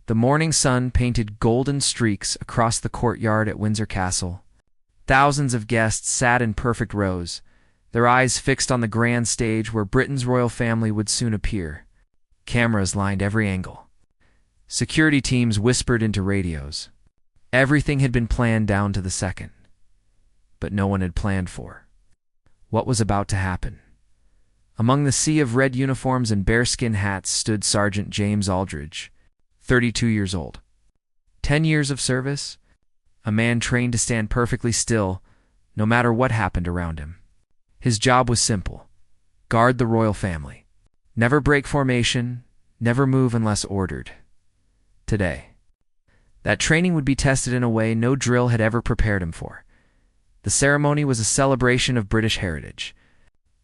The morning sun painted golden streaks across the courtyard at Windsor Castle. Thousands of guests sat in perfect rows, their eyes fixed on the grand stage where Britain's royal family would soon appear. Cameras lined every angle. Security teams whispered into radios. Everything had been planned down to the second. But no one had planned for what was about to happen. Among the sea of red uniforms and bearskin hats stood Sergeant James Aldridge, 32 years old. 10 years of service, a man trained to stand perfectly still, no matter what happened around him. His job was simple: guard the royal family. Never break formation, never move unless ordered. Today, that training would be tested in a way no drill had ever prepared him for. The ceremony was a celebration of British heritage.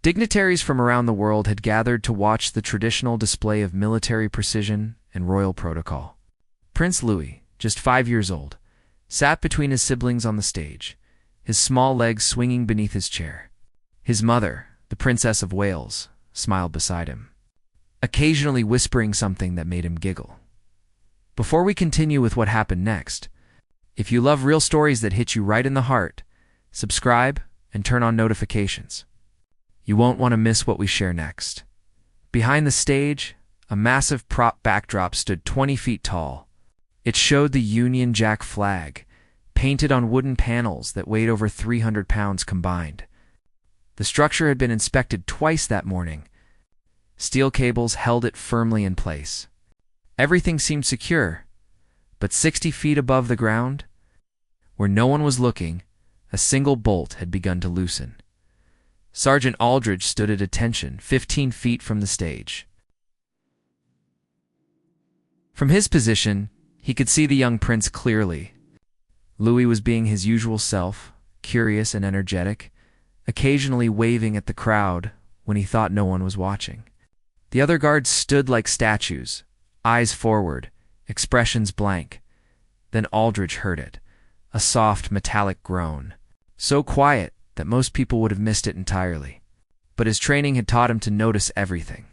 Dignitaries from around the world had gathered to watch the traditional display of military precision and royal protocol. Prince Louis, just 5 years old, sat between his siblings on the stage, his small legs swinging beneath his chair. His mother, the Princess of Wales, smiled beside him, occasionally whispering something that made him giggle. Before we continue with what happened next, if you love real stories that hit you right in the heart, subscribe and turn on notifications. You won't want to miss what we share next. Behind the stage, a massive prop backdrop stood 20 feet tall. It showed the Union Jack flag, painted on wooden panels that weighed over 300 pounds combined. The structure had been inspected twice that morning. Steel cables held it firmly in place. Everything seemed secure, but 60 feet above the ground, where no one was looking, a single bolt had begun to loosen. Sergeant Aldridge stood at attention 15 feet from the stage. From his position, he could see the young prince clearly. Louis was being his usual self, curious and energetic, occasionally waving at the crowd when he thought no one was watching. The other guards stood like statues, eyes forward, expressions blank. Then Aldridge heard it, a soft metallic groan, so quiet that most people would have missed it entirely. But his training had taught him to notice everything.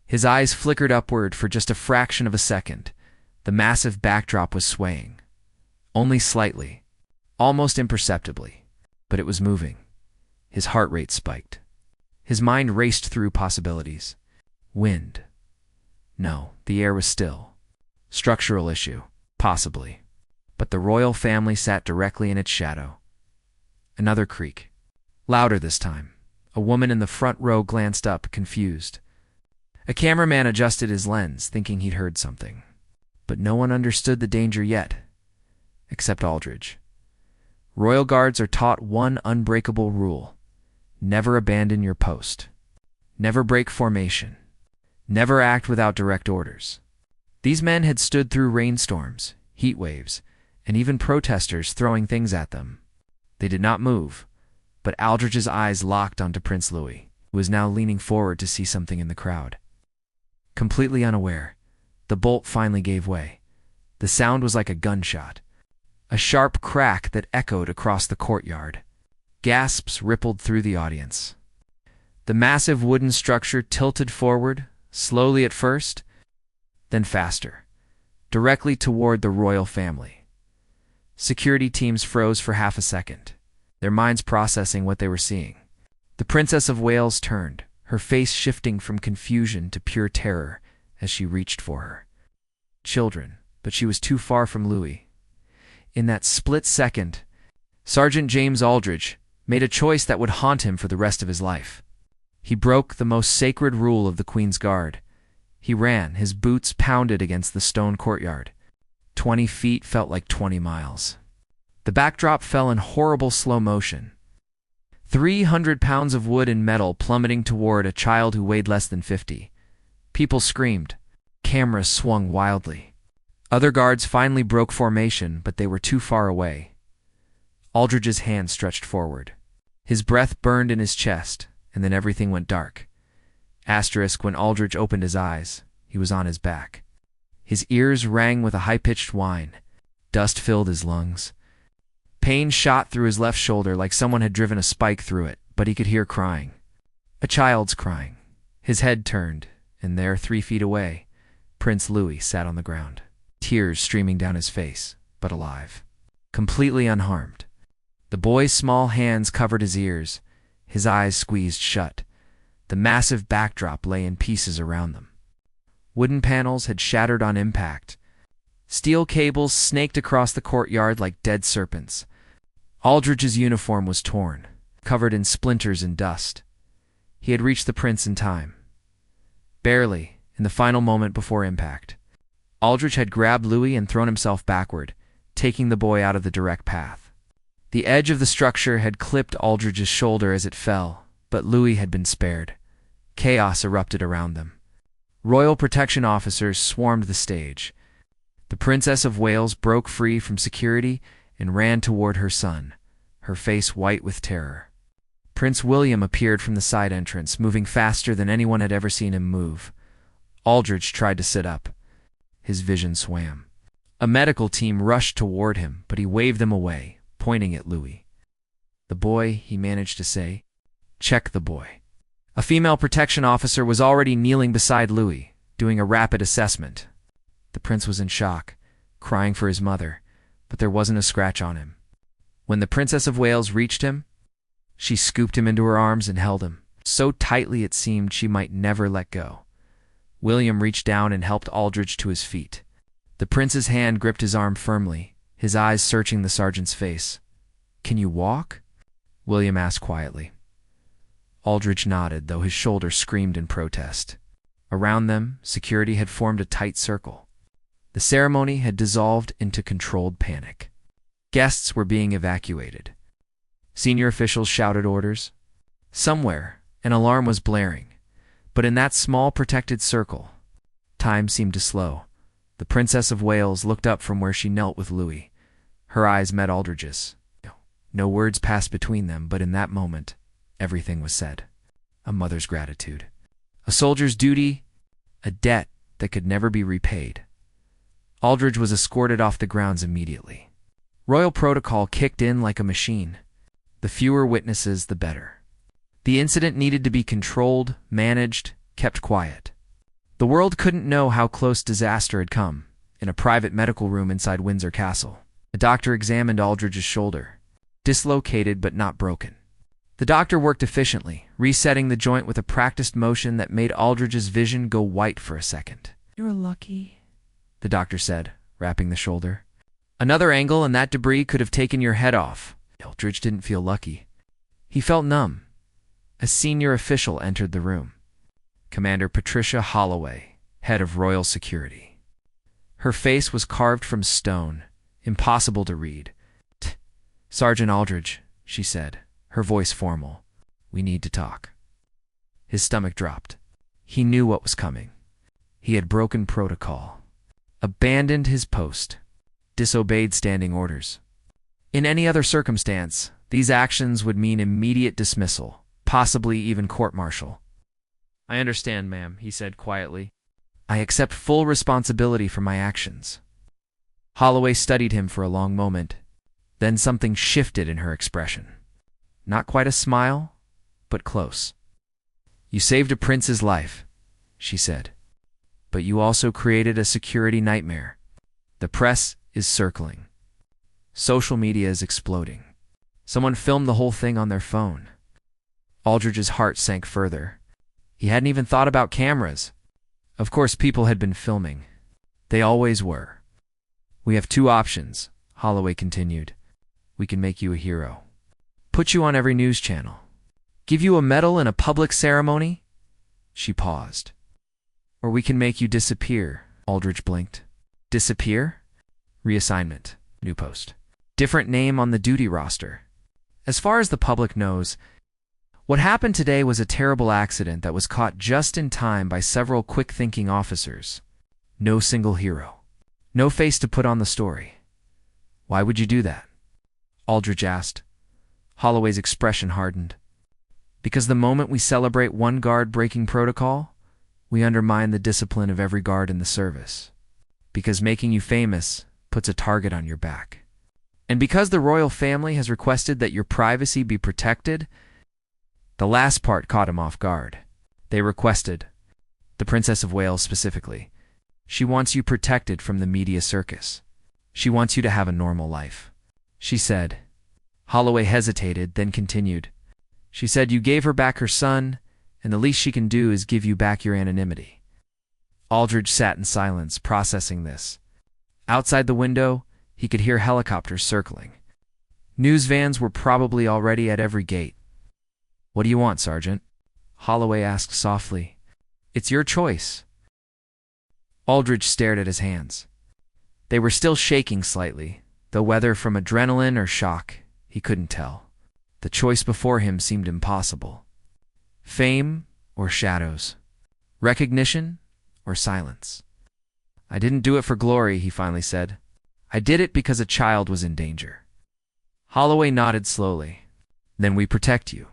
His eyes flickered upward for just a fraction of a second. The massive backdrop was swaying. Only slightly, almost imperceptibly, but it was moving. His heart rate spiked. His mind raced through possibilities. Wind. No, the air was still. Structural issue. Possibly. But the royal family sat directly in its shadow. Another creak. Louder this time. A woman in the front row glanced up, confused. A cameraman adjusted his lens, thinking he'd heard something. But no one understood the danger yet, except Aldridge. Royal guards are taught one unbreakable rule: never abandon your post. Never break formation. Never act without direct orders. These men had stood through rainstorms, heat waves, and even protesters throwing things at them. They did not move, but Aldridge's eyes locked onto Prince Louis, who was now leaning forward to see something in the crowd. Completely unaware, the bolt finally gave way. The sound was like a gunshot, a sharp crack that echoed across the courtyard. Gasps rippled through the audience. The massive wooden structure tilted forward, slowly at first, then faster, directly toward the royal family. Security teams froze for half a second, their minds processing what they were seeing. The Princess of Wales turned, her face shifting from confusion to pure terror as she reached for her children, but she was too far from Louis. In that split second, Sergeant James Aldridge made a choice that would haunt him for the rest of his life. He broke the most sacred rule of the Queen's Guard. He ran, his boots pounded against the stone courtyard. 20 feet felt like 20 miles. The backdrop fell in horrible slow motion. 300 pounds of wood and metal plummeting toward a child who weighed less than 50. People screamed. Cameras swung wildly. Other guards finally broke formation, but they were too far away. Aldridge's hand stretched forward. His breath burned in his chest, and then everything went dark. Asterisk, when Aldridge opened his eyes, he was on his back. His ears rang with a high-pitched whine. Dust filled his lungs. Pain shot through his left shoulder like someone had driven a spike through it, but he could hear crying. A child's crying. His head turned, and there, 3 feet away, Prince Louis sat on the ground. tears streaming down his face, but alive, completely unharmed. The boy's small hands covered his ears, his eyes squeezed shut. The massive backdrop lay in pieces around them. Wooden panels had shattered on impact. Steel cables snaked across the courtyard like dead serpents. Aldrich's uniform was torn, covered in splinters and dust. He had reached the prince in time. Barely, in the final moment before impact. Aldrich had grabbed Louis and thrown himself backward, taking the boy out of the direct path. The edge of the structure had clipped Aldrich's shoulder as it fell, but Louis had been spared. Chaos erupted around them. Royal protection officers swarmed the stage. The Princess of Wales broke free from security and ran toward her son, her face white with terror. Prince William appeared from the side entrance, moving faster than anyone had ever seen him move. Aldrich tried to sit up. His vision swam. A medical team rushed toward him, but he waved them away, pointing at Louis. "The boy," he managed to say. "Check the boy." A female protection officer was already kneeling beside Louis, doing a rapid assessment. The prince was in shock, crying for his mother, but there wasn't a scratch on him. When the Princess of Wales reached him, she scooped him into her arms and held him, so tightly it seemed she might never let go. William reached down and helped Aldrich to his feet. The prince's hand gripped his arm firmly, his eyes searching the sergeant's face. "Can you walk?" William asked quietly. Aldrich nodded, though his shoulder screamed in protest. Around them, security had formed a tight circle. The ceremony had dissolved into controlled panic. Guests were being evacuated. Senior officials shouted orders. Somewhere, an alarm was blaring. But in that small protected circle, time seemed to slow. The Princess of Wales looked up from where she knelt with Louis. Her eyes met Aldrich's. No words passed between them, but in that moment, everything was said. A mother's gratitude. A soldier's duty, a debt that could never be repaid. Aldrich was escorted off the grounds immediately. Royal protocol kicked in like a machine. The fewer witnesses, the better. The incident needed to be controlled, managed, kept quiet. The world couldn't know how close disaster had come. In a private medical room inside Windsor Castle, a doctor examined Aldrich's shoulder, dislocated but not broken. The doctor worked efficiently, resetting the joint with a practiced motion that made Aldrich's vision go white for a second. "You're lucky," the doctor said, wrapping the shoulder. "Another angle and that debris could have taken your head off." Aldrich didn't feel lucky. He felt numb. A senior official entered the room. Commander Patricia Holloway, head of Royal Security. Her face was carved from stone, impossible to read. "Sergeant Aldrich," she said, her voice formal. "We need to talk." His stomach dropped. He knew what was coming. He had broken protocol, abandoned his post, disobeyed standing orders. In any other circumstance, these actions would mean immediate dismissal, possibly even court-martial. "I understand, ma'am," he said quietly. "I accept full responsibility for my actions." Holloway studied him for a long moment. Then something shifted in her expression. Not quite a smile, but close. "You saved a prince's life," she said. "But you also created a security nightmare. The press is circling. Social media is exploding. Someone filmed the whole thing on their phone." Aldrich's heart sank further. He hadn't even thought about cameras. Of course, people had been filming. They always were. "We have two options," Holloway continued. "We can make you a hero. Put you on every news channel. Give you a medal in a public ceremony." She paused. "Or we can make you disappear," Aldrich blinked. "Disappear?" "Reassignment. New post. Different name on the duty roster. As far as the public knows, what happened today was a terrible accident that was caught just in time by several quick-thinking officers. No single hero. No face to put on the story." "Why would you do that?" Aldrich asked. Holloway's expression hardened. "Because the moment we celebrate one guard breaking protocol, we undermine the discipline of every guard in the service. Because making you famous puts a target on your back. And because the royal family has requested that your privacy be protected." The last part caught him off guard. They requested, the Princess of Wales specifically, She wants you protected from the media circus. She wants you to have a normal life," she said. Holloway hesitated, then continued. "She said you gave her back her son, and the least she can do is give you back your anonymity." Aldridge sat in silence, processing this. Outside the window, he could hear helicopters circling. News vans were probably already at every gate. "What do you want, Sergeant?" Holloway asked softly. "It's your choice." Aldridge stared at his hands. They were still shaking slightly, though whether from adrenaline or shock, he couldn't tell. The choice before him seemed impossible. Fame or shadows? Recognition or silence? "I didn't do it for glory," he finally said. "I did it because a child was in danger." Holloway nodded slowly. "Then we protect you."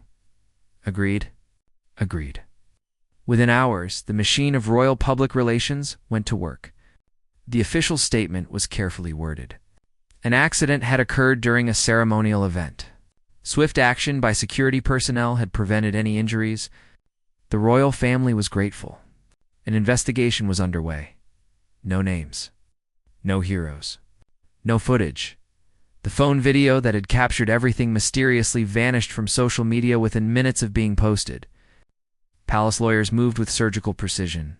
"Agreed." "Agreed." Within hours, the machine of royal public relations went to work. The official statement was carefully worded. An accident had occurred during a ceremonial event. Swift action by security personnel had prevented any injuries. The royal family was grateful. An investigation was underway. No names. No heroes. No footage. The phone video that had captured everything mysteriously vanished from social media within minutes of being posted. Palace lawyers moved with surgical precision.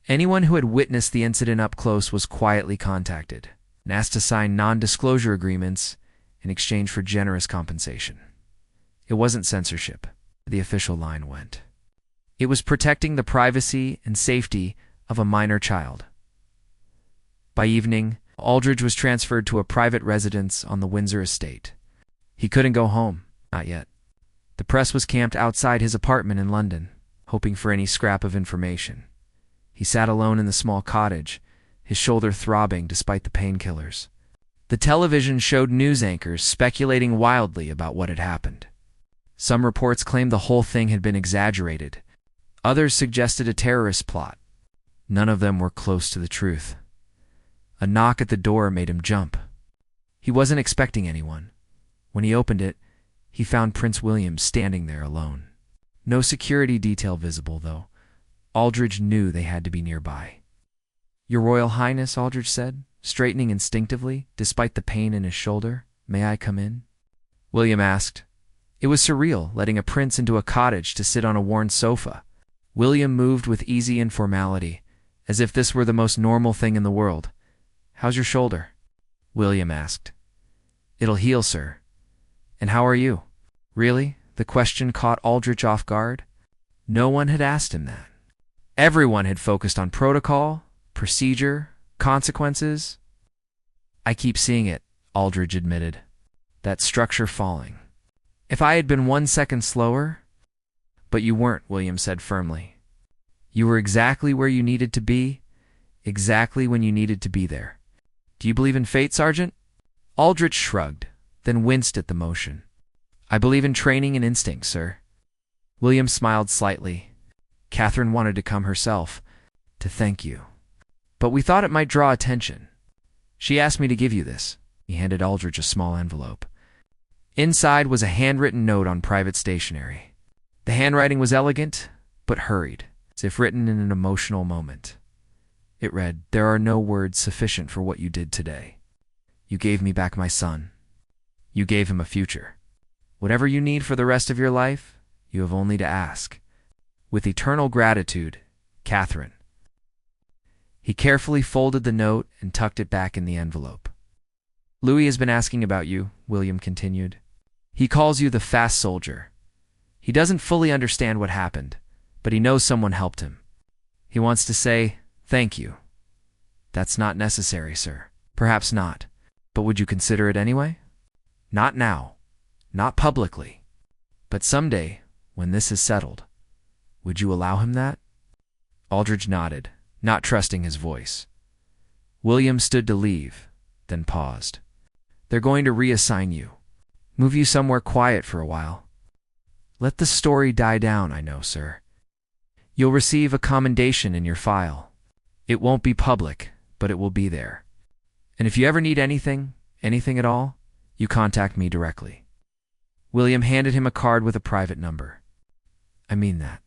Anyone who had witnessed the incident up close was quietly contacted and asked to sign non-disclosure agreements in exchange for generous compensation. It wasn't censorship, the official line went. It was protecting the privacy and safety of a minor child. By evening, Aldridge was transferred to a private residence on the Windsor estate. He couldn't go home, not yet. The press was camped outside his apartment in London, hoping for any scrap of information. He sat alone in the small cottage, his shoulder throbbing despite the painkillers. The television showed news anchors speculating wildly about what had happened. Some reports claimed the whole thing had been exaggerated. Others suggested a terrorist plot. None of them were close to the truth. A knock at the door made him jump. He wasn't expecting anyone. When he opened it, he found Prince William standing there alone. No security detail visible, though. Aldridge knew they had to be nearby. "Your Royal Highness," Aldridge said, straightening instinctively, despite the pain in his shoulder. "May I come in?" William asked. It was surreal, letting a prince into a cottage to sit on a worn sofa. William moved with easy informality, as if this were the most normal thing in the world. "How's your shoulder?" William asked. "It'll heal, sir." "And how are you?" Really? The question caught Aldrich off guard. No one had asked him that. Everyone had focused on protocol, procedure, consequences. "I keep seeing it," Aldridge admitted. "That structure falling. If I had been 1 second slower—" "But you weren't," William said firmly. "You were exactly where you needed to be, exactly when you needed to be there." "Do you believe in fate, Sergeant?" Aldrich shrugged, then winced at the motion. "I believe in training and instinct, sir." William smiled slightly. "Catherine wanted to come herself, to thank you. But we thought it might draw attention. She asked me to give you this." He handed Aldrich a small envelope. Inside was a handwritten note on private stationery. The handwriting was elegant, but hurried, as if written in an emotional moment. It read, "There are no words sufficient for what you did today. You gave me back my son. You gave him a future. Whatever you need for the rest of your life, you have only to ask. With eternal gratitude, Catherine." He carefully folded the note and tucked it back in the envelope. "Louis has been asking about you," William continued. "He calls you the fast soldier. He doesn't fully understand what happened, but he knows someone helped him. He wants to say, thank you." "That's not necessary, sir." "Perhaps not, but would you consider it anyway?" "Not now, not publicly, but someday, when this is settled. Would you allow him that?" Aldridge nodded, not trusting his voice. William stood to leave, then paused. "They're going to reassign you. Move you somewhere quiet for a while. Let the story die down, I know, sir. You'll receive a commendation in your file. It won't be public, but it will be there. And if you ever need anything at all, you contact me directly." William handed him a card with a private number. "I mean that."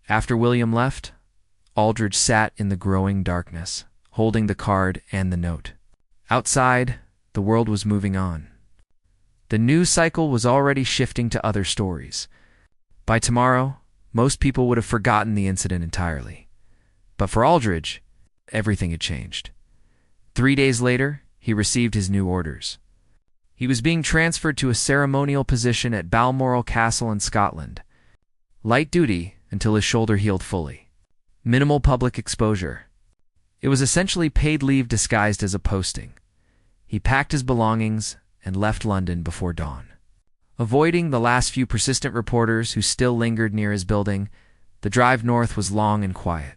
After William left, Aldridge sat in the growing darkness, holding the card and the note. Outside, the world was moving on. The news cycle was already shifting to other stories. By tomorrow, most people would have forgotten the incident entirely. But for Aldridge, everything had changed. 3 days later, he received his new orders. He was being transferred to a ceremonial position at Balmoral Castle in Scotland. Light duty until his shoulder healed fully. Minimal public exposure. It was essentially paid leave disguised as a posting. He packed his belongings and left London before dawn. Avoiding the last few persistent reporters who still lingered near his building, the drive north was long and quiet.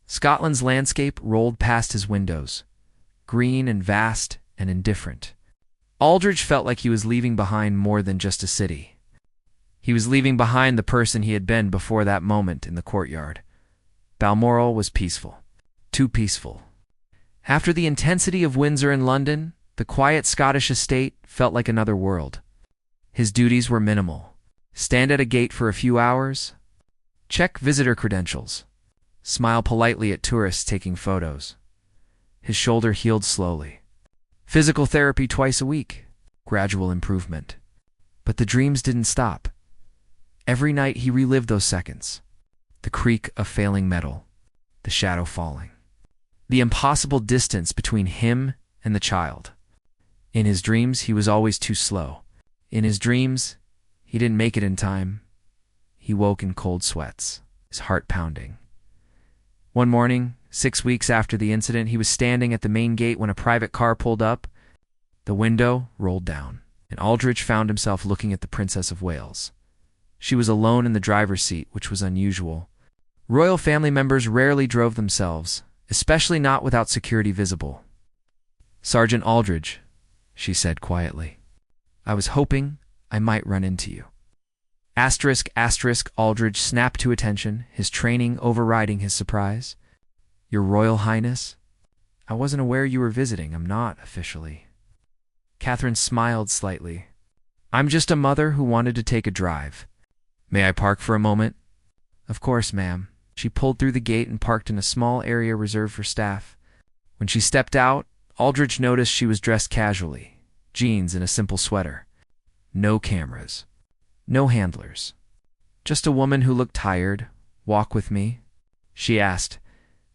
Scotland's landscape rolled past his windows, green and vast and indifferent. Aldridge felt like he was leaving behind more than just a city. He was leaving behind the person he had been before that moment in the courtyard. Balmoral was peaceful. Too peaceful. After the intensity of Windsor and London, the quiet Scottish estate felt like another world. His duties were minimal. Stand at a gate for a few hours, check visitor credentials, smile politely at tourists taking photos. His shoulder healed slowly. Physical therapy twice a week, gradual improvement. But the dreams didn't stop. Every night he relived those seconds. The creak of failing metal, the shadow falling. The impossible distance between him and the child. In his dreams, he was always too slow. In his dreams, he didn't make it in time. He woke in cold sweats, his heart pounding. One morning, 6 weeks after the incident, he was standing at the main gate when a private car pulled up. The window rolled down, and Aldridge found himself looking at the Princess of Wales. She was alone in the driver's seat, which was unusual. Royal family members rarely drove themselves, especially not without security visible. "Sergeant Aldridge," she said quietly, "I was hoping I might run into you." Aldridge snapped to attention, his training overriding his surprise. "Your Royal Highness? I wasn't aware you were visiting. I'm not, officially." Catherine smiled slightly. "I'm just a mother who wanted to take a drive. May I park for a moment?" "Of course, ma'am." She pulled through the gate and parked in a small area reserved for staff. When she stepped out, Aldridge noticed she was dressed casually, jeans and a simple sweater. No cameras. No handlers. "Just a woman who looked tired. Walk with me?" she asked.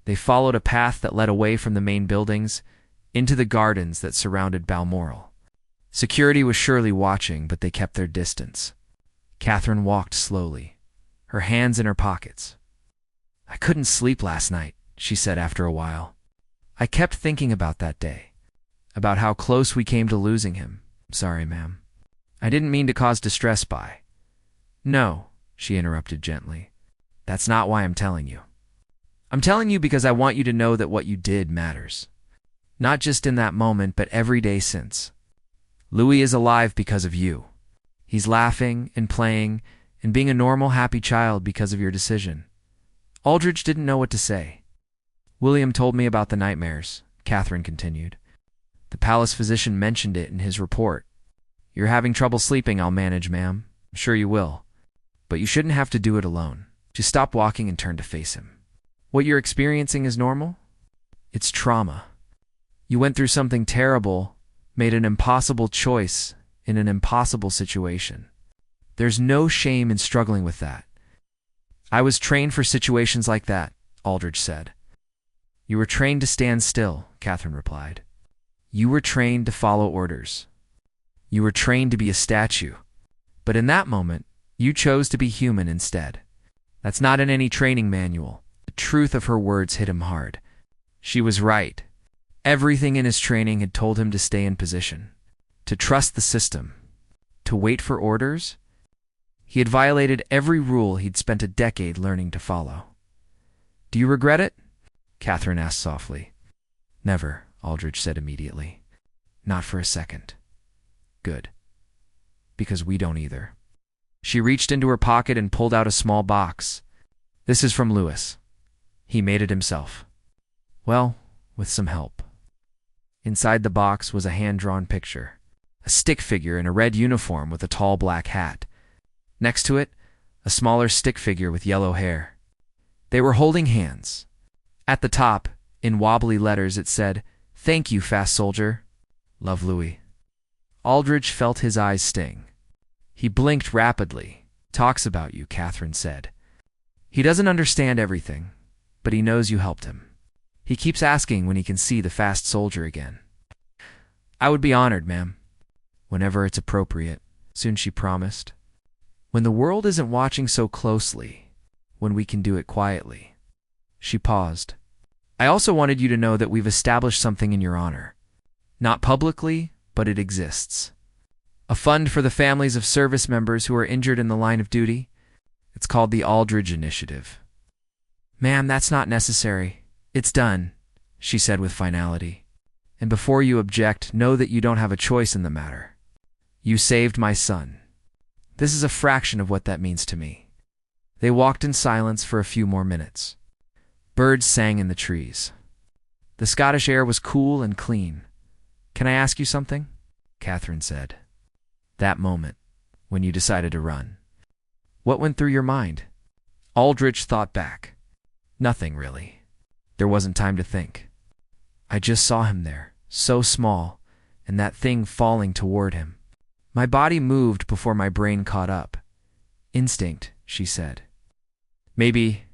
They followed a path that led away from the main buildings, into the gardens that surrounded Balmoral. Security was surely watching, but they kept their distance. Catherine walked slowly, her hands in her pockets. "I couldn't sleep last night," she said after a while. "I kept thinking about that day, about how close we came to losing him." "Sorry, ma'am. I didn't mean to cause distress by—" "No," she interrupted gently. "That's not why I'm telling you. I'm telling you because I want you to know that what you did matters. Not just in that moment, but every day since. Louis is alive because of you. He's laughing and playing and being a normal, happy child because of your decision." Aldridge didn't know what to say. "William told me about the nightmares," Catherine continued. "The palace physician mentioned it in his report. You're having trouble sleeping. I'll manage, ma'am. I'm sure you will. But you shouldn't have to do it alone." She stopped walking and turned to face him. "What you're experiencing is normal? It's trauma. You went through something terrible, made an impossible choice in an impossible situation. There's no shame in struggling with that." "I was trained for situations like that," Aldridge said. "You were trained to stand still," Catherine replied. "You were trained to follow orders. You were trained to be a statue. But in that moment, you chose to be human instead. That's not in any training manual." The truth of her words hit him hard. She was right. Everything in his training had told him to stay in position, to trust the system, to wait for orders. He had violated every rule he'd spent a decade learning to follow. "Do you regret it?" Catherine asked softly. "Never," Aldridge said immediately. "Not for a second." "Good. Because we don't either." She reached into her pocket and pulled out a small box. "This is from Louis. He made it himself. Well, with some help." Inside the box was a hand-drawn picture, a stick figure in a red uniform with a tall black hat. Next to it, a smaller stick figure with yellow hair. They were holding hands. At the top, In wobbly letters it said, "Thank you, fast soldier. Love, Louis." Aldridge felt his eyes sting. He blinked rapidly. "Talks about you," Catherine said. "He doesn't understand everything, but he knows you helped him. He keeps asking when he can see the fast soldier again." "I would be honored, ma'am." "Whenever it's appropriate," soon she promised. "When the world isn't watching so closely, when we can do it quietly." She paused. "I also wanted you to know that we've established something in your honor. Not publicly, but it exists. A fund for the families of service members who are injured in the line of duty. It's called the Aldridge Initiative." "Ma'am, that's not necessary. It's done," she said with finality. "And before you object, know that you don't have a choice in the matter. You saved my son. This is a fraction of what that means to me." They walked in silence for a few more minutes. Birds sang in the trees. The Scottish air was cool and clean. "Can I ask you something?" Catherine said. "That moment, when you decided to run. What went through your mind?" Aldridge thought back. Nothing, really. There wasn't time to think. "I just saw him there, so small, and that thing falling toward him. My body moved before my brain caught up. Instinct," she said. "Maybe,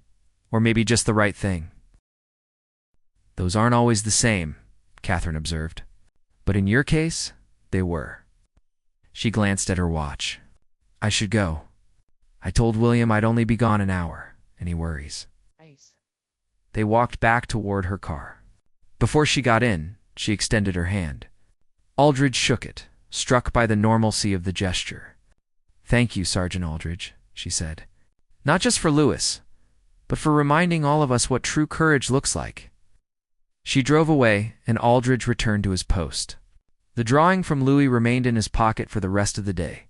or maybe just the right thing." "Those aren't always the same," Catherine observed. "But in your case, they were." She glanced at her watch. "I should go. I told William I'd only be gone an hour, and he worries." They walked back toward her car. Before she got in, she extended her hand. Aldridge shook it, struck by the normalcy of the gesture. "Thank you, Sergeant Aldridge," she said. "Not just for Louis, but for reminding all of us what true courage looks like." She drove away, and Aldridge returned to his post. The drawing from Louis remained in his pocket for the rest of the day.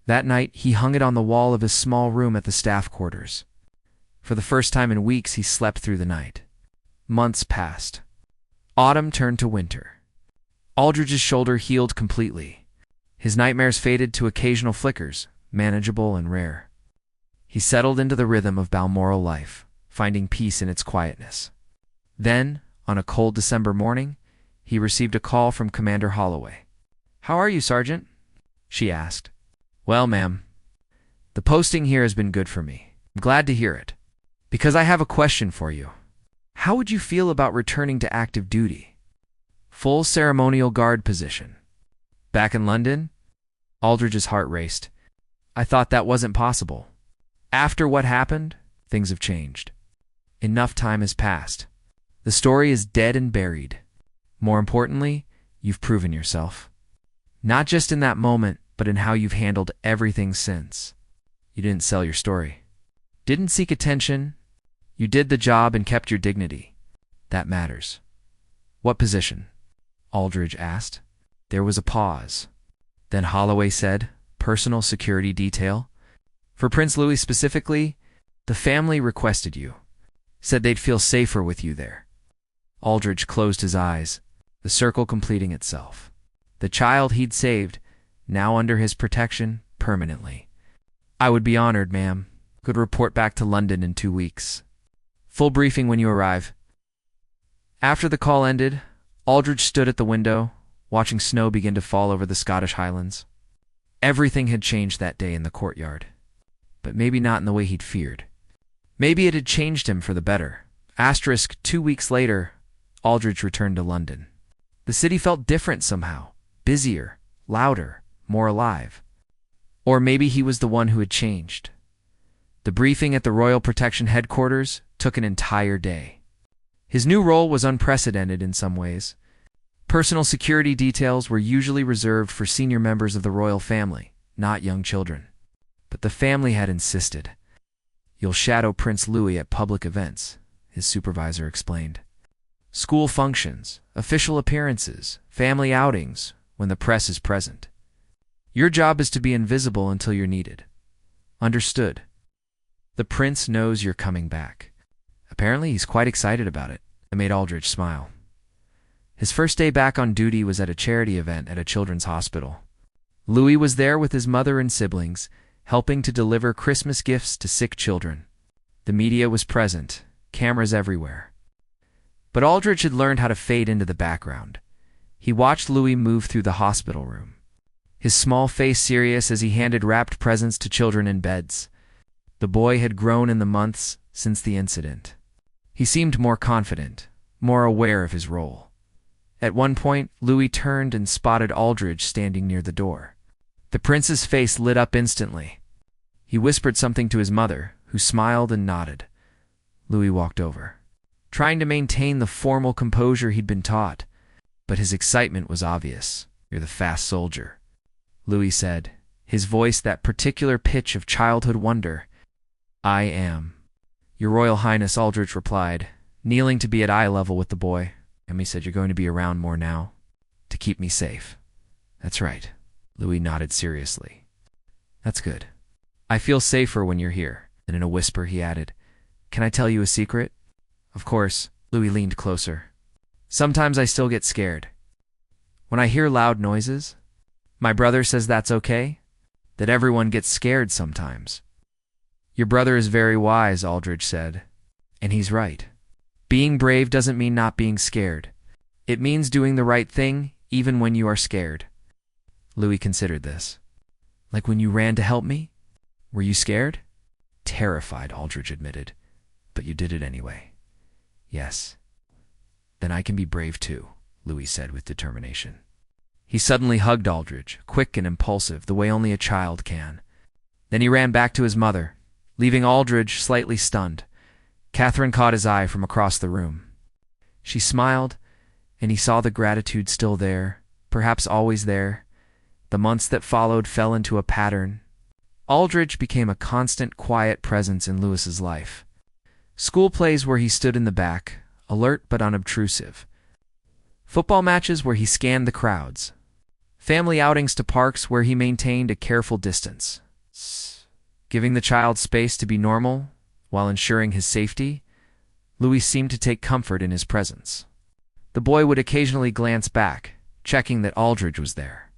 That night, he hung it on the wall of his small room at the staff quarters. For the first time in weeks, he slept through the night. Months passed. Autumn turned to winter. Aldridge's shoulder healed completely. His nightmares faded to occasional flickers, manageable and rare. He settled into the rhythm of Balmoral life, finding peace in its quietness. Then, on a cold December morning, he received a call from Commander Holloway. "How are you, Sergeant?" she asked. "Well, ma'am, the posting here has been good for me. I'm glad to hear it. Because I have a question for you. How would you feel about returning to active duty? Full ceremonial guard position. Back in London?" Aldridge's heart raced. "I thought that wasn't possible. After what happened, things have changed. Enough time has passed. The story is dead and buried. More importantly, you've proven yourself. Not just in that moment, but in how you've handled everything since. You didn't sell your story. Didn't seek attention. You did the job and kept your dignity. That matters." "What position?" Aldridge asked. There was a pause. Then Holloway said, "Personal security detail. For Prince Louis specifically, the family requested you. Said they'd feel safer with you there." Aldridge closed his eyes, the circle completing itself. The child he'd saved, now under his protection permanently. "I would be honored, ma'am. Could report back to London in 2 weeks. Full briefing when you arrive." After the call ended, Aldridge stood at the window, watching snow begin to fall over the Scottish Highlands. Everything had changed that day in the courtyard, but maybe not in the way he'd feared. Maybe it had changed him for the better. 2 weeks later, Aldridge returned to London. The city felt different somehow, busier, louder, more alive. Or maybe he was the one who had changed. The briefing at the Royal Protection Headquarters took an entire day. His new role was unprecedented in some ways. Personal security details were usually reserved for senior members of the royal family, not young children. But the family had insisted. "You'll shadow Prince Louis at public events," his supervisor explained. "School functions, official appearances, family outings, when the press is present. Your job is to be invisible until you're needed. Understood? The prince knows you're coming back." Apparently, he's quite excited about it. It made Aldridge smile. His first day back on duty was at a charity event at a children's hospital. Louis was there with his mother and siblings, helping to deliver Christmas gifts to sick children. The media was present, cameras everywhere. But Aldrich had learned how to fade into the background. He watched Louis move through the hospital room, his small face serious as he handed wrapped presents to children in beds. The boy had grown in the months since the incident. He seemed more confident, more aware of his role. At one point, Louis turned and spotted Aldrich standing near the door. The prince's face lit up instantly. He whispered something to his mother, who smiled and nodded. Louis walked over, trying to maintain the formal composure he'd been taught, but his excitement was obvious. "You're the fast soldier," Louis said, his voice that particular pitch of childhood wonder. "I am." "Your Royal Highness," Aldrich replied, kneeling to be at eye level with the boy. "Emmy said you're going to be around more now, to keep me safe." "That's right," Louis nodded seriously. "That's good. I feel safer when you're here." And in a whisper he added, "Can I tell you a secret?" "Of course." Louis leaned closer. "Sometimes I still get scared. When I hear loud noises, my brother says that's okay, that everyone gets scared sometimes." "Your brother is very wise," Aldrich said, "and he's right. Being brave doesn't mean not being scared. It means doing the right thing even when you are scared." Louis considered this. "Like when you ran to help me? Were you scared?" "Terrified," Aldrich admitted. "But you did it anyway." "Yes." "Then I can be brave too," Louis said with determination. He suddenly hugged Aldrich, quick and impulsive, the way only a child can. Then he ran back to his mother, leaving Aldrich slightly stunned. Catherine caught his eye from across the room. She smiled, and he saw the gratitude still there, perhaps always there. The months that followed fell into a pattern. Aldrich became a constant, quiet presence in Louis's life. School plays where he stood in the back, alert but unobtrusive. Football matches where he scanned the crowds. Family outings to parks where he maintained a careful distance. Giving the child space to be normal while ensuring his safety, Louis seemed to take comfort in his presence. The boy would occasionally glance back, checking that Aldrich was there,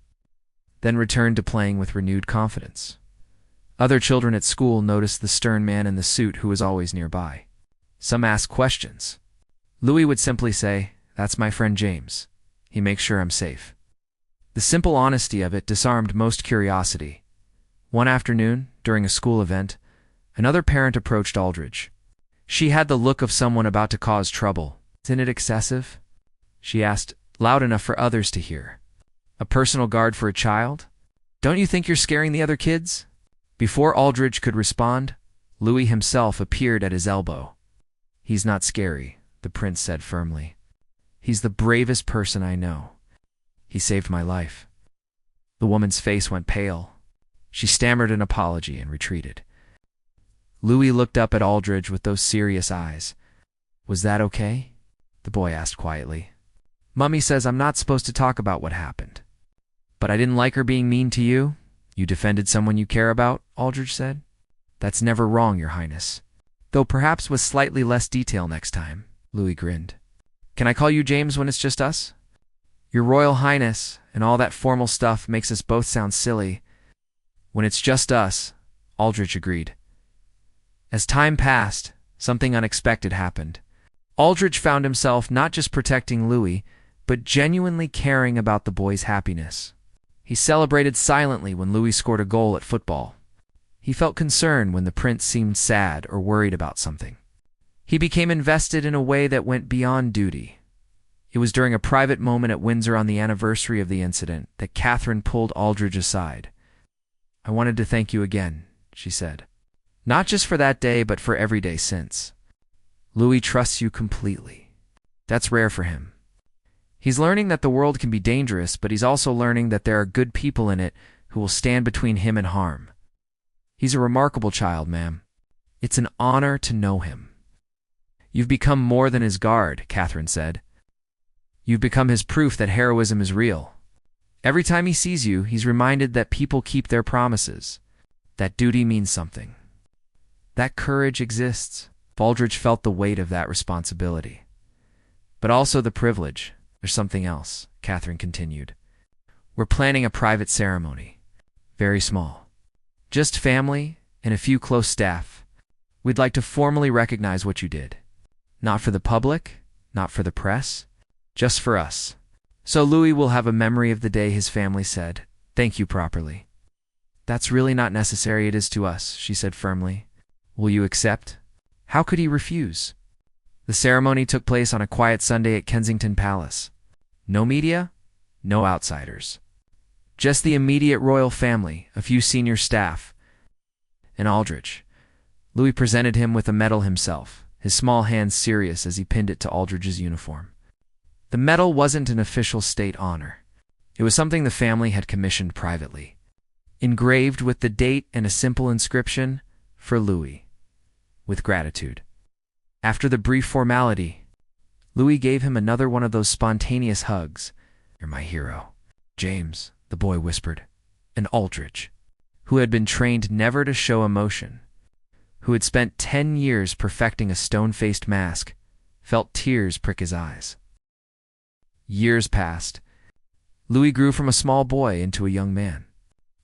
then returned to playing with renewed confidence. Other children at school noticed the stern man in the suit who was always nearby. Some asked questions. Louis would simply say, "That's my friend James. He makes sure I'm safe." The simple honesty of it disarmed most curiosity. One afternoon, during a school event, another parent approached Aldrich. She had the look of someone about to cause trouble. "Isn't it excessive?" she asked, loud enough for others to hear. "A personal guard for a child? Don't you think you're scaring the other kids?" Before Aldrich could respond, Louis himself appeared at his elbow. "He's not scary," the prince said firmly. "He's the bravest person I know. He saved my life." The woman's face went pale. She stammered an apology and retreated. Louis looked up at Aldrich with those serious eyes. "Was that okay?" the boy asked quietly. "Mummy says I'm not supposed to talk about what happened. But I didn't like her being mean to you." "You defended someone you care about," Aldrich said. "That's never wrong, Your Highness. Though perhaps with slightly less detail next time." Louis grinned. "Can I call you James when it's just us?" "Your Royal Highness and all that formal stuff makes us both sound silly." "When it's just us," Aldrich agreed. As time passed, something unexpected happened. Aldrich found himself not just protecting Louis, but genuinely caring about the boy's happiness. He celebrated silently when Louis scored a goal at football. He felt concerned when the prince seemed sad or worried about something. He became invested in a way that went beyond duty. It was during a private moment at Windsor on the anniversary of the incident that Catherine pulled Aldrich aside. "I wanted to thank you again," she said. "Not just for that day, but for every day since. Louis trusts you completely. That's rare for him. He's learning that the world can be dangerous, but he's also learning that there are good people in it who will stand between him and harm. He's a remarkable child, ma'am. It's an honor to know him." "You've become more than his guard," Catherine said. "You've become his proof that heroism is real. Every time he sees you, he's reminded that people keep their promises, that duty means something, that courage exists." Aldrich felt the weight of that responsibility. "But also the privilege. There's something else," Catherine continued. "We're planning a private ceremony. Very small. Just family and a few close staff. We'd like to formally recognize what you did. Not for the public, Not for the press, just for us. So Louis will have a memory of the day his family said, "Thank you," properly. "That's really not necessary, it is to us," she said firmly. "Will you accept?" How could he refuse? The ceremony took place on a quiet Sunday at Kensington Palace. No media, no outsiders. Just the immediate royal family, a few senior staff, and Aldrich. Louis presented him with a medal himself, his small hands serious as he pinned it to Aldrich's uniform. The medal wasn't an official state honor. It was something the family had commissioned privately, engraved with the date and a simple inscription, "For Louis, with gratitude." After the brief formality, Louis gave him another one of those spontaneous hugs. "You're my hero, James," the boy whispered. And Aldrich, who had been trained never to show emotion, who had spent 10 years perfecting a stone-faced mask, felt tears prick his eyes. Years passed. Louis grew from a small boy into a young man.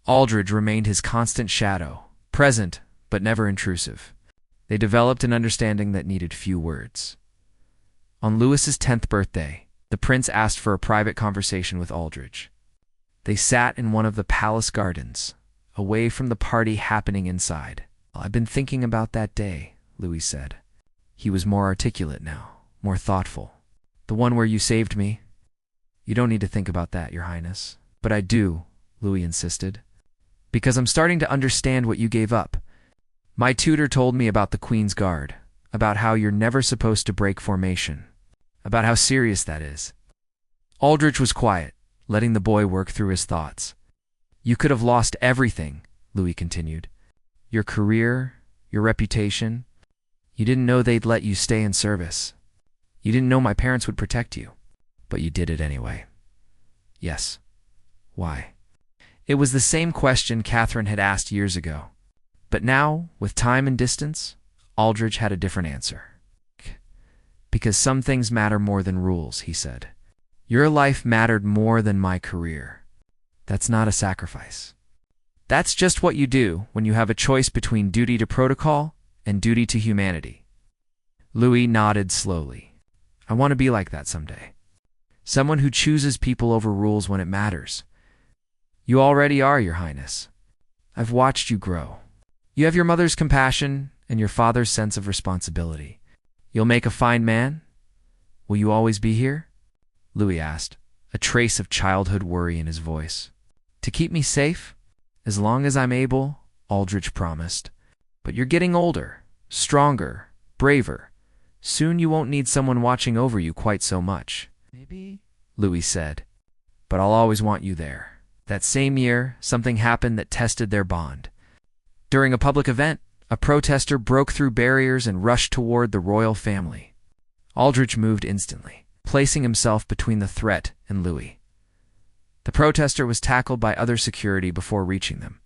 Aldrich remained his constant shadow, present but never intrusive. They developed an understanding that needed few words. On Louis's 10th birthday, the prince asked for a private conversation with Aldrich. They sat in one of the palace gardens, away from the party happening inside. "I've been thinking about that day," Louis said. He was more articulate now, more thoughtful. "The one where you saved me?" "You don't need to think about that, Your Highness." "But I do," Louis insisted. "Because I'm starting to understand what you gave up. My tutor told me about the Queen's Guard, about how you're never supposed to break formation, about how serious that is." Aldrich was quiet, letting the boy work through his thoughts. "You could have lost everything," Louis continued. "Your career, your reputation. You didn't know they'd let you stay in service. You didn't know my parents would protect you. But you did it anyway." "Yes. Why?" It was the same question Catherine had asked years ago. But now, with time and distance, Aldrich had a different answer. "Because some things matter more than rules," he said. "Your life mattered more than my career. That's not a sacrifice. That's just what you do when you have a choice between duty to protocol and duty to humanity." Louis nodded slowly. "I want to be like that someday. Someone who chooses people over rules when it matters. You already are, Your Highness. I've watched you grow. You have your mother's compassion and your father's sense of responsibility. You'll make a fine man? Will you always be here?" Louis asked, a trace of childhood worry in his voice. "To keep me safe? As long as I'm able," Aldrich promised. "But you're getting older, stronger, braver. Soon you won't need someone watching over you quite so much." "Maybe," Louis said. "But I'll always want you there." That same year, something happened that tested their bond. During a public event, a protester broke through barriers and rushed toward the royal family. Aldrich moved instantly, placing himself between the threat and Louis. The protester was tackled by other security before reaching them.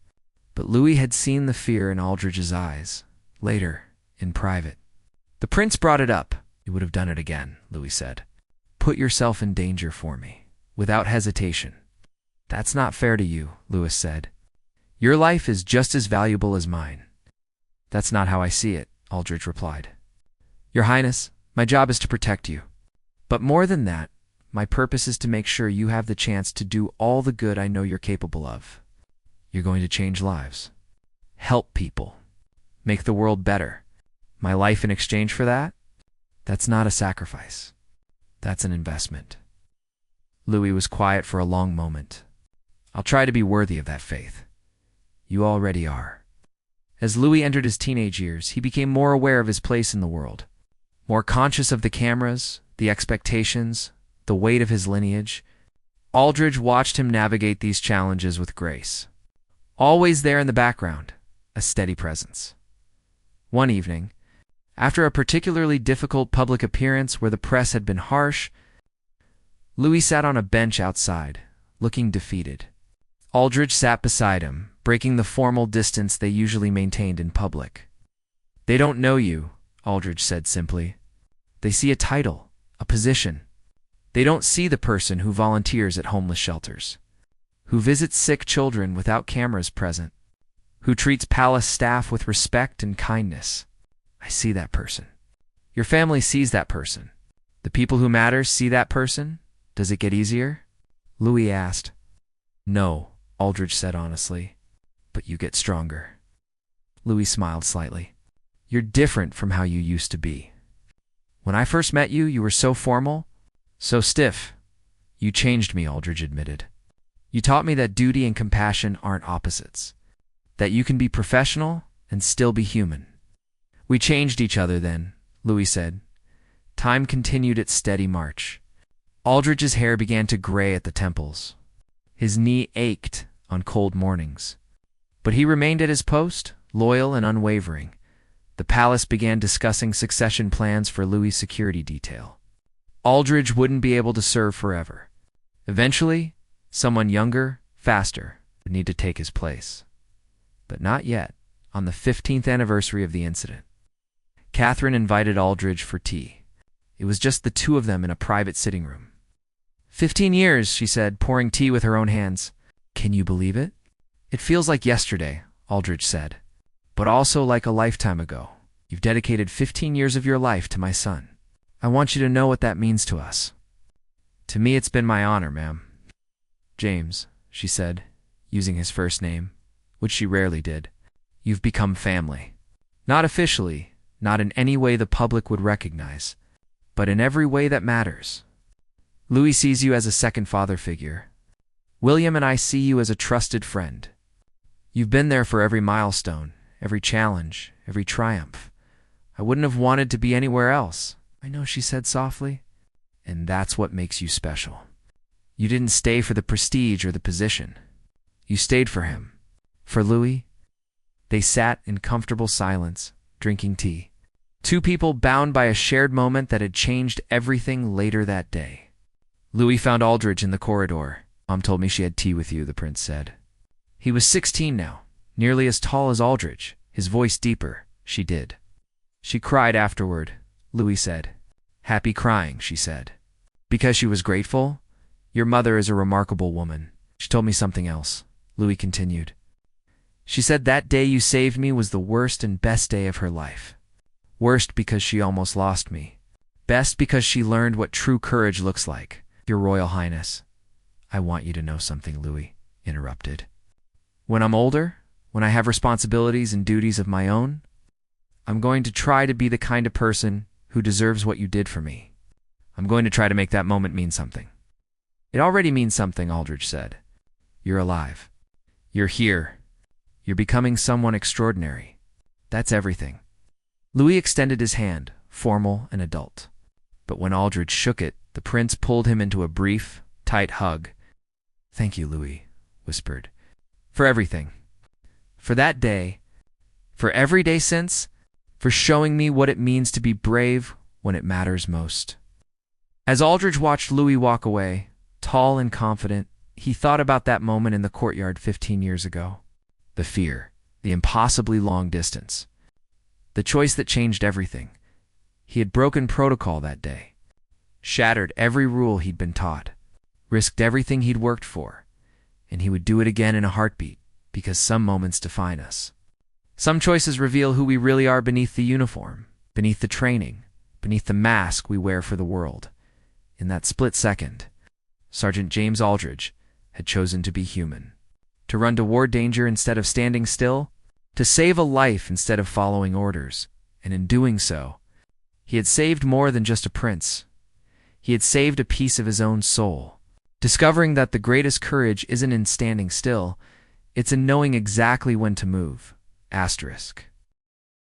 But Louis had seen the fear in Aldrich's eyes, later, in private. The prince brought it up. "You would have done it again," Louis said. "Put yourself in danger for me, without hesitation." "That's not fair to you," Louis said. "Your life is just as valuable as mine." "That's not how I see it," Aldrich replied. "Your Highness, my job is to protect you. But more than that, my purpose is to make sure you have the chance to do all the good I know you're capable of. You're going to change lives. Help people. Make the world better. My life in exchange for that? That's not a sacrifice. That's an investment." Louis was quiet for a long moment. "I'll try to be worthy of that faith." "You already are." As Louis entered his teenage years, he became more aware of his place in the world, more conscious of the cameras, the expectations, the weight of his lineage. Aldrich watched him navigate these challenges with grace. Always there in the background, a steady presence. One evening, after a particularly difficult public appearance where the press had been harsh, Louis sat on a bench outside, looking defeated. Aldrich sat beside him, breaking the formal distance they usually maintained in public. "They don't know you," Aldrich said simply. "They see a title, a position. They don't see the person who volunteers at homeless shelters, who visits sick children without cameras present, who treats palace staff with respect and kindness. I see that person. Your family sees that person. The people who matter see that person? Does it get easier? Louis asked. No, Aldrich said honestly. But you get stronger. Louis smiled slightly. You're different from how you used to be. When I first met you, you were so formal, so stiff. You changed me, Aldrich admitted. You taught me that duty and compassion aren't opposites, that you can be professional and still be human. We changed each other then, Louis said. Time continued its steady march. Aldrich's hair began to gray at the temples. His knee ached on cold mornings. But he remained at his post, loyal and unwavering. The palace began discussing succession plans for Louis' security detail. Aldrich wouldn't be able to serve forever. Eventually, someone younger, faster, would need to take his place. But not yet, on the 15th anniversary of the incident. Catherine invited Aldrich for tea. It was just the two of them in a private sitting room. 15 years, she said, pouring tea with her own hands. Can you believe it? It feels like yesterday, Aldrich said, but also like a lifetime ago. You've dedicated 15 years of your life to my son. I want you to know what that means to us. To me, it's been my honor, ma'am. James, she said, using his first name, which she rarely did. You've become family. Not officially, not in any way the public would recognize, but in every way that matters. Louis sees you as a second father figure. William and I see you as a trusted friend. You've been there for every milestone, every challenge, every triumph. I wouldn't have wanted to be anywhere else. I know, she said softly. And that's what makes you special. You didn't stay for the prestige or the position. You stayed for him. For Louis. They sat in comfortable silence, drinking tea. Two people bound by a shared moment that had changed everything later that day. Louis found Aldrich in the corridor. Mom told me she had tea with you, the prince said. He was 16 now, nearly as tall as Aldrich, his voice deeper. She did. She cried afterward, Louis said. Happy crying, she said. Because she was grateful? Your mother is a remarkable woman. She told me something else, Louis continued. She said that day you saved me was the worst and best day of her life. Worst because she almost lost me. Best because she learned what true courage looks like. Your Royal Highness. I want you to know something, Louis interrupted. When I'm older, when I have responsibilities and duties of my own, I'm going to try to be the kind of person who deserves what you did for me. I'm going to try to make that moment mean something. It already means something, Aldrich said. You're alive. You're here. You're becoming someone extraordinary. That's everything. Louis extended his hand, formal and adult. But when Aldrich shook it, the prince pulled him into a brief, tight hug. Thank you, Louis, whispered. For everything. For that day. For every day since. For showing me what it means to be brave when it matters most. As Aldrich watched Louis walk away, tall and confident, he thought about that moment in the courtyard 15 years ago. The fear, the impossibly long distance. The choice that changed everything. He had broken protocol that day. Shattered every rule he'd been taught. Risked everything he'd worked for. And he would do it again in a heartbeat, because some moments define us. Some choices reveal who we really are beneath the uniform, beneath the training, beneath the mask we wear for the world. In that split second, Sergeant James Aldrich had chosen to be human. To run toward danger instead of standing still. To save a life instead of following orders. And in doing so, he had saved more than just a prince. He had saved a piece of his own soul. Discovering that the greatest courage isn't in standing still, it's in knowing exactly when to move. Asterisk.